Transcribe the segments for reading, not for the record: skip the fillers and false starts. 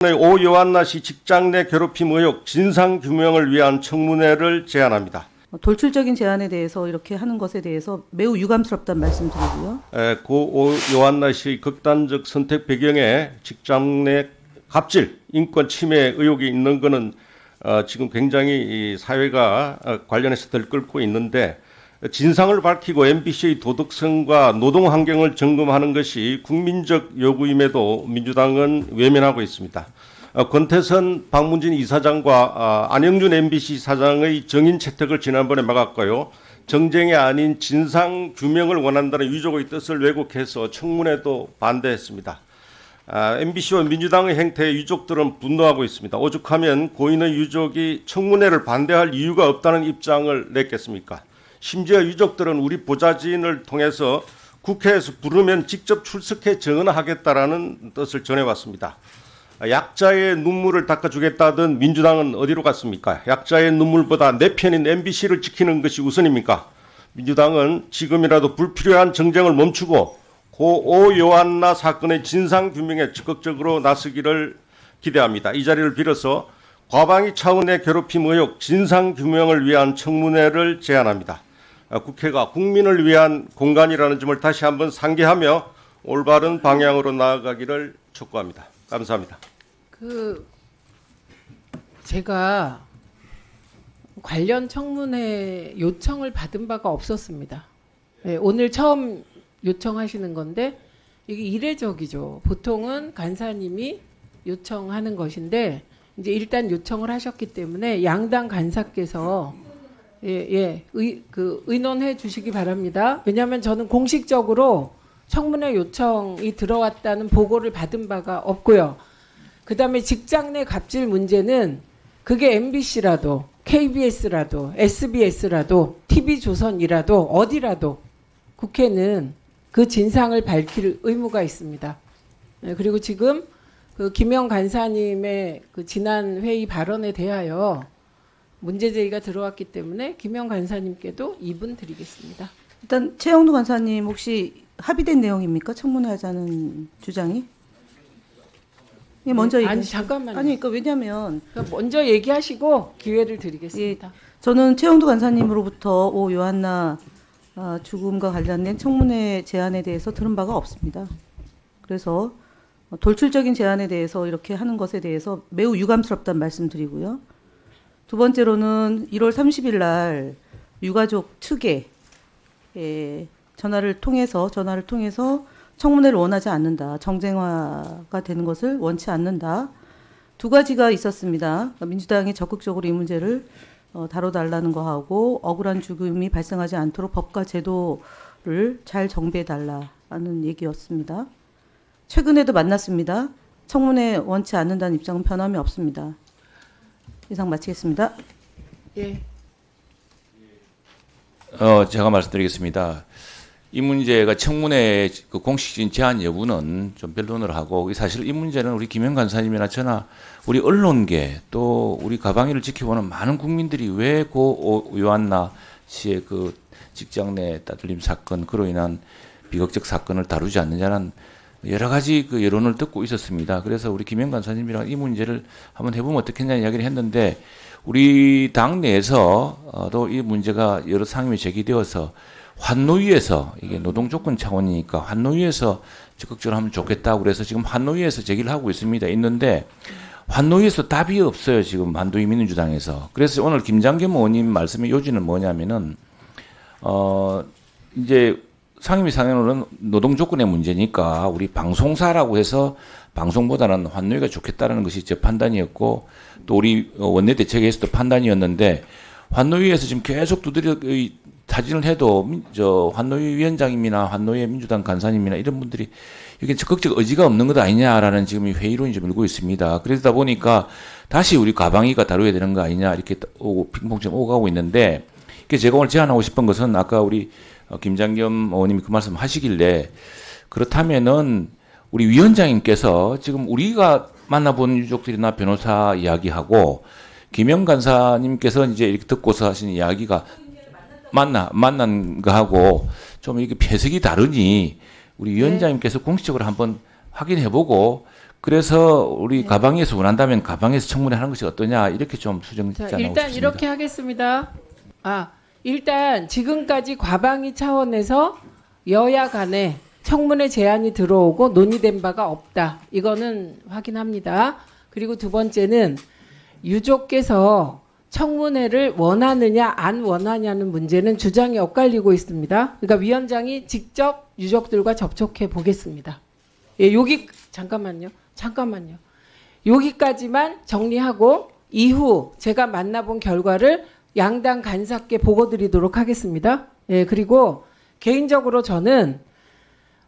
오 요한나 씨 직장 내 괴롭힘 의혹 진상 규명을 위한 청문회를 제안합니다. 돌출적인 제안에 대해서 이렇게 하는 것에 대해서 매우 유감스럽다는 말씀드리고요. 고 오 요한나 씨의 극단적 선택 배경에 직장 내 갑질, 인권 침해 의혹이 있는 것은 지금 굉장히 이 사회가 관련해서 들끓고 있는데 진상을 밝히고 MBC의 도덕성과 노동 환경을 점검하는 것이 국민적 요구임에도 민주당은 외면하고 있습니다. 권태선 박문진 이사장과 안영준 MBC 사장의 정인 채택을 지난번에 막았고요. 정쟁이 아닌 진상 규명을 원한다는 유족의 뜻을 왜곡해서 청문회도 반대했습니다. MBC와 민주당의 행태에 유족들은 분노하고 있습니다. 오죽하면 고인의 유족이 청문회를 반대할 이유가 없다는 입장을 냈겠습니까? 심지어 유족들은 우리 보좌진을 통해서 국회에서 부르면 직접 출석해 전하겠다라는 뜻을 전해왔습니다. 약자의 눈물을 닦아주겠다던 민주당은 어디로 갔습니까? 약자의 눈물보다 내 편인 MBC를 지키는 것이 우선입니까? 민주당은 지금이라도 불필요한 정쟁을 멈추고 고 오 요한나 사건의 진상 규명에 적극적으로 나서기를 기대합니다. 이 자리를 빌어서 과방위 차원의 괴롭힘 의혹 진상 규명을 위한 청문회를 제안합니다. 국회가 국민을 위한 공간이라는 점을 다시 한번 상기하며 올바른 방향으로 나아가기를 촉구합니다. 감사합니다. 제가 관련 청문회 요청을 받은 바가 없었습니다. 네, 오늘 처음 요청하시는 건데 이게 이례적이죠. 보통은 간사님이 요청하는 것인데 이제 일단 요청을 하셨기 때문에 양당 간사께서 의논해 주시기 바랍니다. 왜냐하면 저는 공식적으로 청문회 요청이 들어왔다는 보고를 받은 바가 없고요. 그다음에 직장 내 갑질 문제는 그게 MBC라도 KBS라도 SBS라도 TV조선이라도 어디라도 국회는 그 진상을 밝힐 의무가 있습니다. 그리고 지금 그 김영 간사님의 그 지난 회의 발언에 대하여 문제 제기가 들어왔기 때문에 김영 간사님께도 2분 드리겠습니다. 일단 최영두 간사님 혹시 합의된 내용입니까? 청문회 하자는 주장이? 예, 먼저 아니 얘기하시죠. 잠깐만요. 아니 그러니까 왜냐하면 먼저 얘기하시고 기회를 드리겠습니다. 저는 최영두 간사님으로부터 오 요한나 죽음과 관련된 청문회 제안에 대해서 들은 바가 없습니다. 그래서 돌출적인 제안에 대해서 이렇게 하는 것에 대해서 매우 유감스럽다는 말씀드리고요. 두 번째로는 1월 30일 날 유가족 측에 전화를 통해서 청문회를 원하지 않는다. 정쟁화가 되는 것을 원치 않는다. 두 가지가 있었습니다. 민주당이 적극적으로 이 문제를 다뤄달라는 거하고 억울한 죽음이 발생하지 않도록 법과 제도를 잘 정비해달라는 얘기였습니다. 최근에도 만났습니다. 청문회 원치 않는다는 입장은 변함이 없습니다. 이상 마치겠습니다. 예. 제가 말씀드리겠습니다. 이 문제가 청문회 그 공식적인 제안 여부는 좀 변론을 하고 사실 이 문제는 우리 김영 간사님이나 저나 우리 언론계 또 우리 가방위를 지켜보는 많은 국민들이 왜 고 요한나 씨의 그 직장 내 따돌림 사건 그로 인한 비극적 사건을 다루지 않느냐는 여러 가지 그 여론을 듣고 있었습니다. 그래서 우리 김영 간사님이랑 이 문제를 한번 해보면 어떻겠냐 이야기를 했는데 우리 당 내에서도 이 문제가 여러 상임위 제기되어서 환노위에서 이게 노동조건 차원이니까 환노위에서 적극적으로 하면 좋겠다고 그래서 지금 환노위에서 제기를 하고 있는데 환노위에서 답이 없어요. 지금 환노위 민주당에서. 그래서 오늘 김장겸 의원님 말씀의 요지는 뭐냐면은 이제 상임위 상임으로는 노동조건의 문제니까 우리 방송사라고 해서 방송보다는 환노위가 좋겠다라는 것이 제 판단이었고 또 우리 원내대책에서도 판단이었는데 환노위에서 지금 계속 두드려 타진을 해도 저 환노위 위원장님이나 환노위의 민주당 간사님이나 이런 분들이 이게 적극적 의지가 없는 것 아니냐라는 지금 이 회의론이 좀 일고 있습니다. 그러다 보니까 다시 우리 가방위가 다루어야 되는 거 아니냐 이렇게 핑퐁처럼 오고 가고 있는데 제가 오늘 제안하고 싶은 것은 아까 우리 김장겸 의원님이 그 말씀 하시길래 그렇다면은 우리 위원장님께서 지금 우리가 만나본 유족들이나 변호사 이야기하고 김영 간사님께서 이제 이렇게 듣고서 하시는 이야기가 만난 거하고 좀 이렇게 해석이 다르니 우리 위원장님께서 공식적으로 한번 확인해보고 그래서 우리 가방에서 원한다면 가방에서 청문회 하는 것이 어떠냐 이렇게 좀 수정자 자, 나오고 일단 싶습니다. 이렇게 하겠습니다. 일단 지금까지 과방위 차원에서 여야 간에 청문회 제안이 들어오고 논의된 바가 없다. 이거는 확인합니다. 그리고 두 번째는 유족께서 청문회를 원하느냐 안 원하냐는 문제는 주장이 엇갈리고 있습니다. 그러니까 위원장이 직접 유족들과 접촉해 보겠습니다. 예, 잠깐만요. 여기까지만 정리하고 이후 제가 만나본 결과를 양당 간사께 보고 드리도록 하겠습니다. 예, 그리고 개인적으로 저는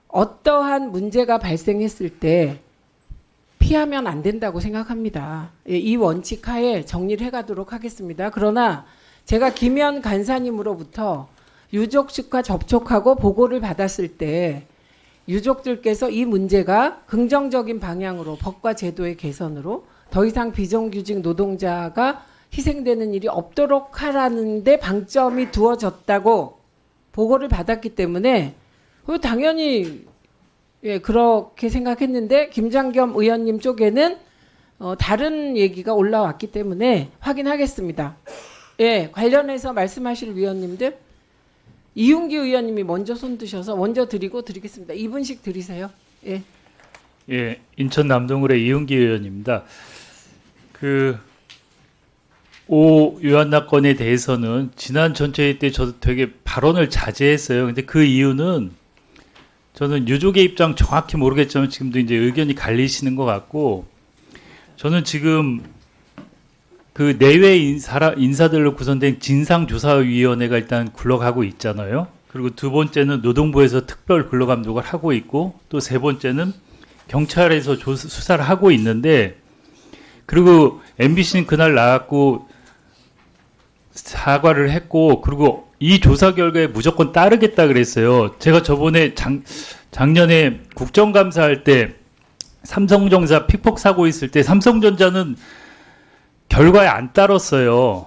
어떠한 문제가 발생했을 때 피하면 안 된다고 생각합니다. 예, 이 원칙 하에 정리를 해가도록 하겠습니다. 그러나 제가 김현 간사님으로부터 유족 측과 접촉하고 보고를 받았을 때 유족들께서 이 문제가 긍정적인 방향으로 법과 제도의 개선으로 더 이상 비정규직 노동자가 희생되는 일이 없도록 하라는 데 방점이 두어졌다고 보고를 받았기 때문에 당연히 예, 그렇게 생각했는데 김장겸 의원님 쪽에는 다른 얘기가 올라왔기 때문에 확인하겠습니다. 예, 관련해서 말씀하실 위원님들 이윤기 의원님이 먼저 손 드셔서 먼저 드리겠습니다. 2분씩 드리세요. 예. 예, 인천 남동구의 이은기 의원입니다. 오 유한나 건에 대해서는 지난 전체회 때 저도 되게 발언을 자제했어요. 근데 그 이유는 저는 유족의 입장 정확히 모르겠지만 지금도 이제 의견이 갈리시는 것 같고 저는 지금 그 내외 인사들로 구성된 진상조사위원회가 일단 굴러가고 있잖아요. 그리고 두 번째는 노동부에서 특별 근로감독을 하고 있고 또 세 번째는 경찰에서 수사를 하고 있는데 그리고 MBC는 그날 나왔고 사과를 했고 그리고 이 조사 결과에 무조건 따르겠다 그랬어요. 제가 저번에 작년에 국정감사할 때 삼성전자 픽폭 사고 있을 때 삼성전자는 결과에 안 따랐어요.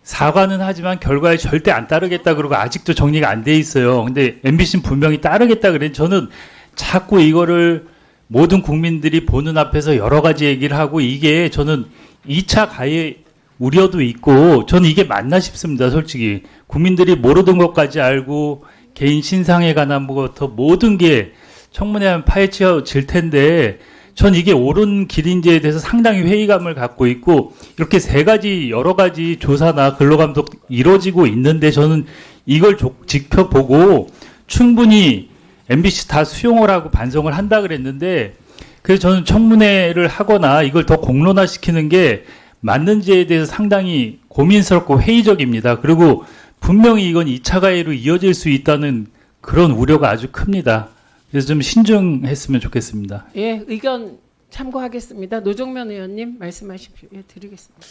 사과는 하지만 결과에 절대 안 따르겠다 그러고 아직도 정리가 안 돼 있어요. 근데 MBC는 분명히 따르겠다 그랬는데 저는 자꾸 이거를 모든 국민들이 보는 앞에서 여러 가지 얘기를 하고 이게 저는 2차 가해 우려도 있고 저는 이게 맞나 싶습니다. 솔직히 국민들이 모르던 것까지 알고 개인 신상에 관한 것부터 모든 게 청문회 하면 파헤쳐질 텐데 전 이게 옳은 길인지에 대해서 상당히 회의감을 갖고 있고 이렇게 여러 가지 조사나 근로감독 이루어지고 있는데 저는 이걸 지켜보고 충분히 MBC 다 수용을 하고 반성을 한다 그랬는데 그래서 저는 청문회를 하거나 이걸 더 공론화시키는 게 맞는지에 대해서 상당히 고민스럽고 회의적입니다. 그리고 분명히 이건 2차 가해로 이어질 수 있다는 그런 우려가 아주 큽니다. 그래서 좀 신중했으면 좋겠습니다. 예, 의견 참고하겠습니다. 노정면 의원님 말씀하십시오. 예, 드리겠습니다.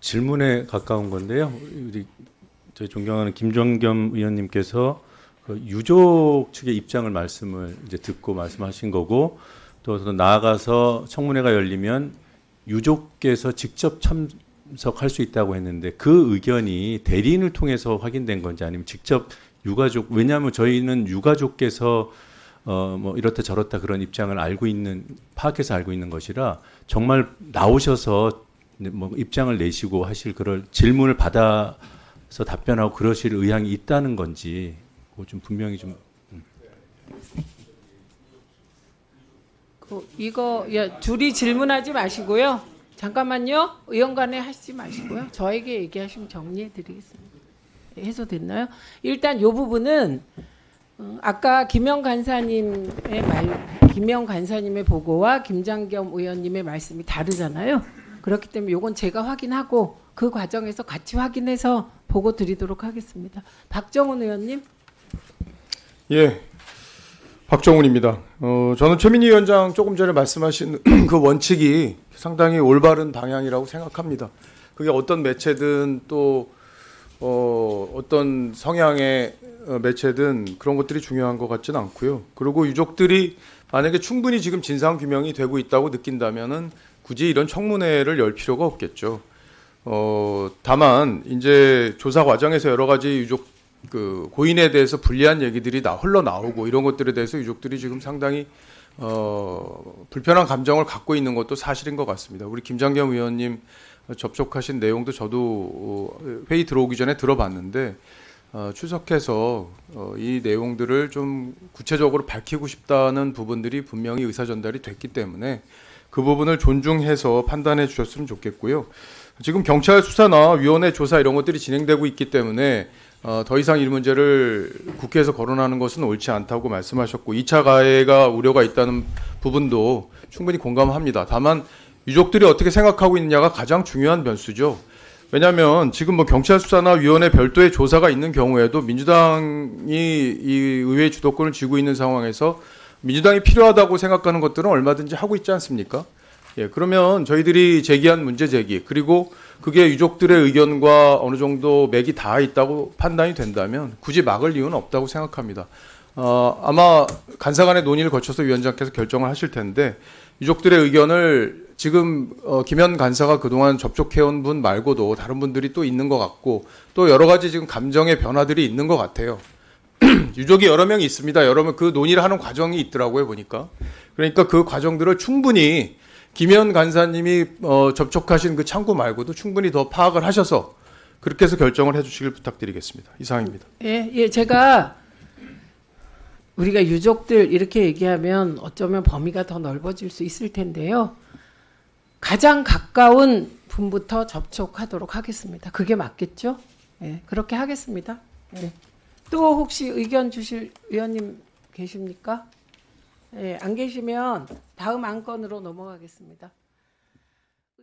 질문에 가까운 건데요. 저희 존경하는 김정겸 의원님께서 그 유족 측의 입장을 말씀을 이제 듣고 말씀하신 거고 또 나아가서 청문회가 열리면 유족께서 직접 참석할 수 있다고 했는데 그 의견이 대리인을 통해서 확인된 건지 아니면 직접 유가족 왜냐하면 저희는 유가족께서 이렇다 저렇다 그런 입장을 파악해서 알고 있는 것이라 정말 나오셔서 입장을 내시고 하실 그럴 질문을 받아서 답변하고 그러실 의향이 있다는 건지 좀 분명히 좀. 둘이 질문하지 마시고요. 잠깐만요. 의원 간에 하시지 마시고요. 저에게 얘기하시면 정리해 드리겠습니다. 해소됐나요? 일단 이 부분은 아까 김영 간사님의 보고와 김장겸 의원님의 말씀이 다르잖아요. 그렇기 때문에 이건 제가 확인하고 그 과정에서 같이 확인해서 보고 드리도록 하겠습니다. 박정훈 의원님. 예, 박정훈입니다. 저는 최민희 위원장 조금 전에 말씀하신 그 원칙이 상당히 올바른 방향이라고 생각합니다. 그게 어떤 매체든 또 어떤 성향의 매체든 그런 것들이 중요한 것 같지는 않고요. 그리고 유족들이 만약에 충분히 지금 진상 규명이 되고 있다고 느낀다면은 굳이 이런 청문회를 열 필요가 없겠죠. 다만 이제 조사 과정에서 여러 가지 유족 고인에 대해서 불리한 얘기들이 흘러나오고 이런 것들에 대해서 유족들이 지금 상당히 불편한 감정을 갖고 있는 것도 사실인 것 같습니다. 우리 김장겸 의원님 접촉하신 내용도 저도 회의 들어오기 전에 들어봤는데 출석해서 이 내용들을 좀 구체적으로 밝히고 싶다는 부분들이 분명히 의사전달이 됐기 때문에 그 부분을 존중해서 판단해 주셨으면 좋겠고요. 지금 경찰 수사나 위원회 조사 이런 것들이 진행되고 있기 때문에 더 이상 이 문제를 국회에서 거론하는 것은 옳지 않다고 말씀하셨고 2차 가해가 우려가 있다는 부분도 충분히 공감합니다. 다만 유족들이 어떻게 생각하고 있느냐가 가장 중요한 변수죠. 왜냐하면 지금 뭐 경찰 수사나 위원회 별도의 조사가 있는 경우에도 민주당이 이 의회 주도권을 쥐고 있는 상황에서 민주당이 필요하다고 생각하는 것들은 얼마든지 하고 있지 않습니까? 예, 그러면 저희들이 제기한 문제 제기 그리고 그게 유족들의 의견과 어느 정도 맥이 닿아 있다고 판단이 된다면 굳이 막을 이유는 없다고 생각합니다. 아마 간사간의 논의를 거쳐서 위원장께서 결정을 하실 텐데 유족들의 의견을 지금 김현 간사가 그동안 접촉해온 분 말고도 다른 분들이 또 있는 것 같고 또 여러 가지 지금 감정의 변화들이 있는 것 같아요. 유족이 여러 명이 있습니다. 여러 명 그 논의를 하는 과정이 있더라고요 보니까. 그러니까 그 과정들을 충분히 김현 간사님이 접촉하신 그 창구 말고도 충분히 더 파악을 하셔서 그렇게 해서 결정을 해주시길 부탁드리겠습니다. 이상입니다. 예, 제가 우리가 유족들 이렇게 얘기하면 어쩌면 범위가 더 넓어질 수 있을 텐데요. 가장 가까운 분부터 접촉하도록 하겠습니다. 그게 맞겠죠? 예, 그렇게 하겠습니다. 예. 또 혹시 의견 주실 의원님 계십니까? 예, 안 계시면 다음 안건으로 넘어가겠습니다.